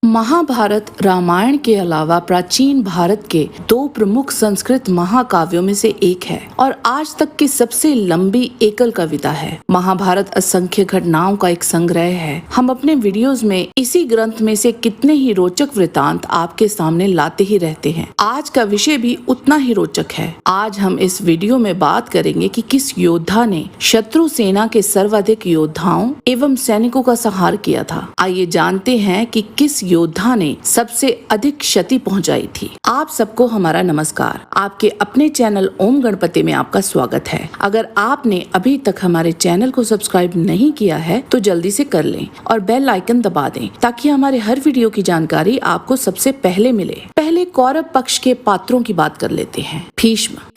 महाभारत रामायण के अलावा प्राचीन भारत के दो प्रमुख संस्कृत महाकाव्यों में से एक है और आज तक की सबसे लंबी एकल कविता है। महाभारत असंख्य घटनाओं का एक संग्रह है। हम अपने वीडियोस में इसी ग्रंथ में से कितने ही रोचक वृतांत आपके सामने लाते ही रहते हैं। आज का विषय भी उतना ही रोचक है। आज हम इस वीडियो में बात करेंगे कि किस योद्धा ने शत्रु सेना के सर्वाधिक योद्धाओं एवं सैनिकों का संहार किया था। आइए जानते हैं कि किस योद्धा ने सबसे अधिक क्षति पहुंचाई थी। आप सबको हमारा नमस्कार। आपके अपने चैनल ओम गणपति में आपका स्वागत है। अगर आपने अभी तक हमारे चैनल को सब्सक्राइब नहीं किया है तो जल्दी से कर लें और बेल आइकन दबा दें ताकि हमारे हर वीडियो की जानकारी आपको सबसे पहले मिले। पहले कौरव पक्ष के पात्रों की बात कर लेते हैं।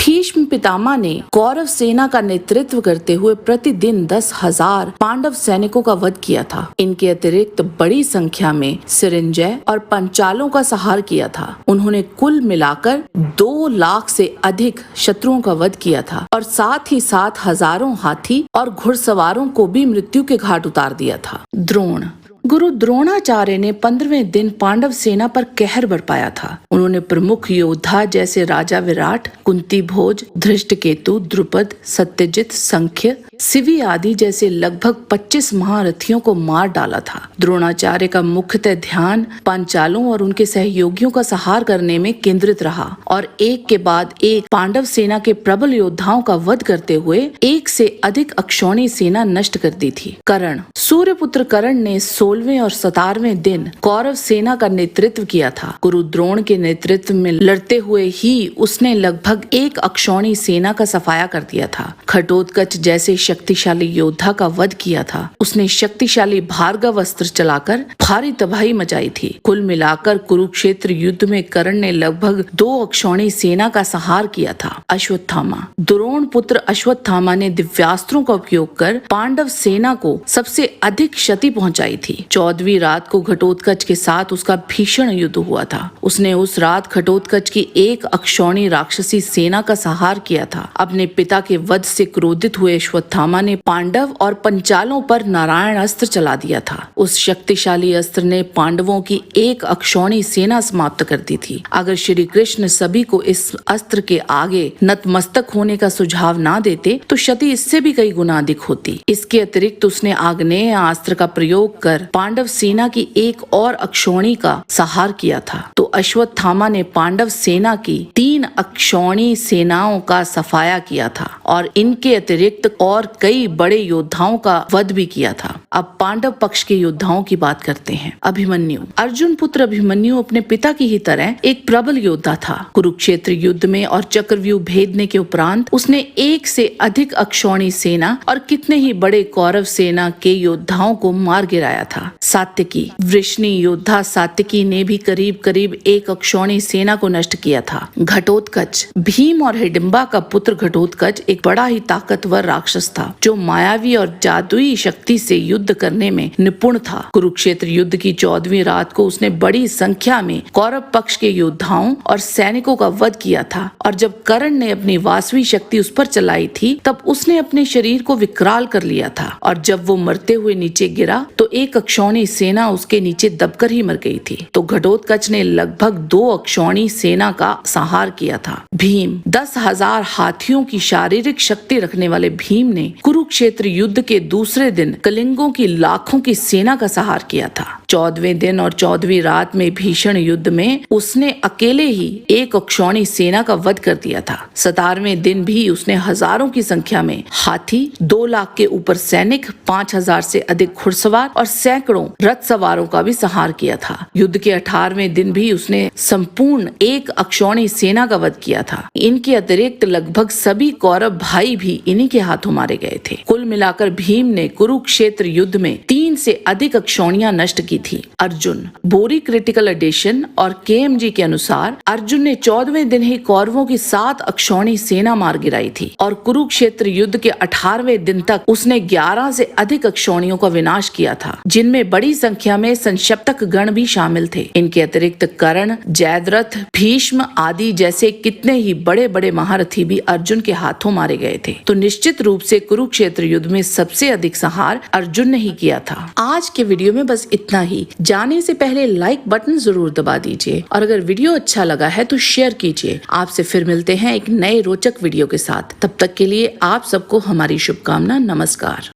भीष्म पितामह ने कौरव सेना का नेतृत्व करते हुए प्रतिदिन 10,000 पांडव सैनिकों का वध किया था। इनके अतिरिक्त बड़ी संख्या में सिरिंजय और पंचालों का संहार किया था। उन्होंने कुल मिलाकर 2 लाख से अधिक शत्रुओं का वध किया था और साथ ही साथ हजारों हाथी और घुड़सवारों को भी मृत्यु के घाट उतार दिया था। द्रोण गुरु द्रोणाचार्य ने 15वें दिन पांडव सेना पर कहर बरपाया था। उन्होंने प्रमुख योद्धा जैसे राजा विराट, कुंती भोज, धृष्टकेतु, द्रुपद, सत्यजित, संख्य, शिवी आदि जैसे लगभग 25 महारथियों को मार डाला था। द्रोणाचार्य का मुख्यतः ध्यान पांचालों और उनके सहयोगियों का संहार करने में केंद्रित रहा और एक के बाद एक पांडव सेना के प्रबल योद्धाओं का वध करते हुए एक से अधिक अक्षौणी सेना नष्ट कर दी थी। कर्ण सूर्यपुत्र कर्ण ने 16वें और 17वें दिन कौरव सेना का नेतृत्व किया था। गुरु द्रोण के नेतृत्व में लड़ते हुए ही उसने लगभग एक अक्षौणी सेना का सफाया कर दिया था। घटोत्कच जैसे शक्तिशाली योद्धा का वध किया था। उसने शक्तिशाली भार्गव अस्त्र चलाकर भारी तबाही मचाई थी। कुल मिलाकर कुरुक्षेत्र युद्ध में कर्ण ने लगभग 2 अक्षौणी सेना का संहार किया था। अश्वत्थामा द्रोण पुत्र अश्वत्थामा ने दिव्यास्त्रों का उपयोग कर पांडव सेना को सबसे अधिक क्षति पहुंचाई थी। 14वीं रात को घटोत्कच के साथ उसका भीषण युद्ध हुआ था। उसने उस रात घटोत्कच की एक अक्षौणी राक्षसी सेना का संहार किया था। अपने पिता के वध से क्रोधित हुए अश्वत्थामा ने पांडव और पंचालों पर नारायण अस्त्र चला दिया था। उस शक्तिशाली अस्त्र ने पांडवों की एक अक्षौणी सेना समाप्त कर दी थी। अगर श्री कृष्ण सभी को इस अस्त्र के आगे नतमस्तक होने का सुझाव ना देते तो क्षति इससे भी कई गुना अधिक होती। इसके अतिरिक्त उसने आग्नेय अस्त्र का प्रयोग कर पांडव सेना की एक और अक्षौणी का संहार किया था। तो अश्वत्थामा ने पांडव सेना की 3 अक्षौणी सेनाओं का सफाया किया था और इनके अतिरिक्त और कई बड़े योद्धाओं का वध भी किया था। अब पांडव पक्ष के योद्धाओं की बात करते हैं। अभिमन्यु अर्जुन पुत्र अभिमन्यु अपने पिता की ही तरह एक प्रबल योद्धा था। कुरुक्षेत्र युद्ध में और चक्रव्यूह भेदने के उपरांत उसने एक से अधिक अक्षौणी सेना और कितने ही बड़े कौरव सेना के योद्धाओं को मार गिराया था। सात्यकी वृष्णि योद्धा सात्यकी ने भी करीब करीब एक अक्षौणी सेना को नष्ट किया था। घटोत्कच भीम और हिडिंबा का पुत्र घटोत्कच एक बड़ा ही ताकतवर राक्षस था जो मायावी और जादुई शक्ति से युद्ध करने में निपुण था। कुरुक्षेत्र युद्ध की 14वीं रात को उसने बड़ी संख्या में कौरव पक्ष के योद्धाओं और सैनिकों का वध किया था और जब कर्ण ने अपनी वासवी शक्ति उस पर चलाई थी तब उसने अपने शरीर को विकराल कर लिया था और जब वो मरते हुए नीचे गिरा तो एक अक्षौणी सेना उसके नीचे दबकर ही मर गई थी। तो घटोत्कच ने लगभग 2 अक्षौणी सेना का संहार किया था। भीम 10,000 हाथियों की शारीरिक शक्ति रखने वाले भीम ने कुरुक्षेत्र युद्ध के दूसरे दिन कलिंगों की लाखों की सेना का संहार किया था। 14वें दिन और 14वीं रात में भीषण युद्ध में उसने अकेले ही एक अक्षौणी सेना का वध कर दिया था। 17वें दिन भी उसने हजारों की संख्या में हाथी, 2 लाख के ऊपर सैनिक, 5,000 से अधिक घुड़सवार और सैकड़ों रथ सवारों का भी संहार किया था। युद्ध के 18वें दिन भी उसने संपूर्ण एक अक्षौणी सेना का वध किया था। इनके अतिरिक्त लगभग सभी कौरव भाई भी इन्हीं के हाथों मारे गए थे। कुल मिलाकर भीम ने कुरुक्षेत्र युद्ध में 3 से अधिक अक्षौणियां नष्ट की थी। अर्जुन बोरी क्रिटिकल एडिशन और KMG के अनुसार अर्जुन ने 14वें दिन ही कौरवों की 7 अक्षौणी सेना मार गिराई थी और कुरुक्षेत्र युद्ध के 18वें दिन तक उसने 11 से अधिक अक्षौणियों का विनाश किया था जिनमें बड़ी संख्या में संक्षिप्तक गण भी शामिल थे। इनके अतिरिक्त कर्ण, जयद्रथ, भीष्म आदि जैसे कितने ही बड़े बड़े महारथी भी अर्जुन के हाथों मारे गए थे। तो निश्चित रूप से कुरुक्षेत्र युद्ध में सबसे अधिक संहार अर्जुन ने ही किया था। आज के वीडियो में बस इतना ही। ही जाने से पहले लाइक बटन जरूर दबा दीजिए और अगर वीडियो अच्छा लगा है तो शेयर कीजिए। आपसे फिर मिलते हैं एक नए रोचक वीडियो के साथ। तब तक के लिए आप सबको हमारी शुभकामना। नमस्कार।